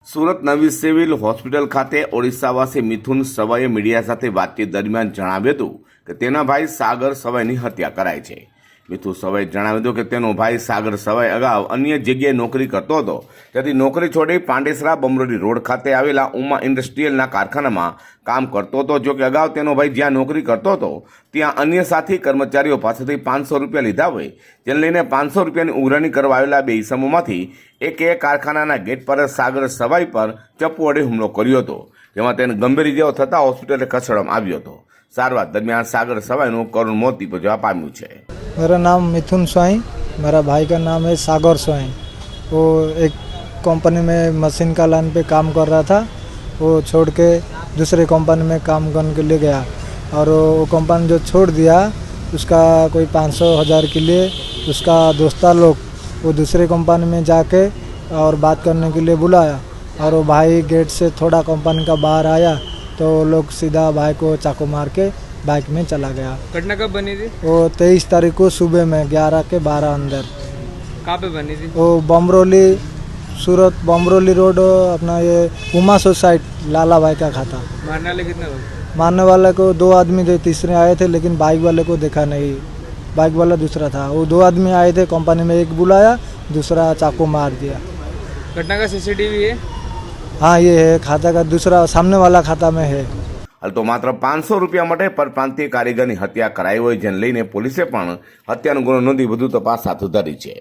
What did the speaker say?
સુરત નવી civil hospital ખાતે ઓડિશાવાસી મિથુન સવાઈએ media સાથે વાતચીત દરમિયાન જણાવ્યું હતું કે તેના ભાઈ સાગર સવાઈની હત્યા કરાઈ છે। મિથુન સવાઈએ જણાવ્યું હતું કે તેનો ભાઈ સાગર સવાઈ અગાઉ અન્ય જગ્યાએ નોકરી કરતો હતો, તેથી નોકરી છોડી પાંડેસરા બમરોડી રોડ ખાતે આવેલા ઉમા ઇન્ડસ્ટ્રીયલના કારખાનામાં કામ કરતો હતો। જો કે અગાઉ તેનો ભાઈ જ્યાં નોકરી કરતો હતો ત્યાં અન્ય સાથી કર્મચારીઓ પાસેથી 500 રૂપિયા લીધા હોય, જેને લઈને 500 રૂપિયાની ઉઘરાણી કરવા આવેલા બે ઇસમોમાંથી એકે કારખાનાના ગેટ પર સાગર સવાઈ પર ચપ્પુ વડે હુમલો કર્યો હતો, જેમાં તેને ગંભીર ઇજાઓ થતાં હોસ્પિટલે ખસેડવામાં આવ્યો હતો। સારવાર દરમિયાન સાગર સવાઈનું કરુણ મોત નિપજવા પામ્યું છે। मेरा नाम मिथुन स्वाई, मेरा भाई का नाम है सागर स्वाई। वो एक कंपनी में मशीन का लाइन पे काम कर रहा था। वो छोड़ के दूसरे कंपनी में काम करने के लिए गया और वो कंपनी जो छोड़ दिया उसका कोई 500,000 के लिए उसका दोस्ता लोग वो दूसरे कंपनी में जाके और बात करने के लिए बुलाया और वो भाई गेट से थोड़ा कंपनी का बाहर आया तो वो लोग सीधा भाई को चाकू मार के बाइक में चला गया। घटना कब बनी थी? वो 23 तारीख को सुबह में 11 के 12 अंदर। कहाँ पे बनी थी? वो बमरोली, सूरत बमरोली रोड अपना ये उमा सोसाइट लाला भाई का खाता। मारने वाले कितने लोग? मारने वाले को 2 आदमी थे, तीसरे आए थे लेकिन बाइक वाले को देखा नहीं। बाइक वाला दूसरा था। वो 2 आदमी आए थे, कंपनी में एक बुलाया, दूसरा चाकू मार दिया। घटना का सीसीटीवी है? हाँ ये है खाता का, दूसरा सामने वाला खाता में है। હાલ તો માત્ર 500 રૂપિયા માટે પરપ્રાંતીય કારીગરની હત્યા કરાઈ હોય, જેને લઈને પોલીસે પણ હત્યાનો ગુનો નોંધી વધુ તપાસ હાથ ધરી છે।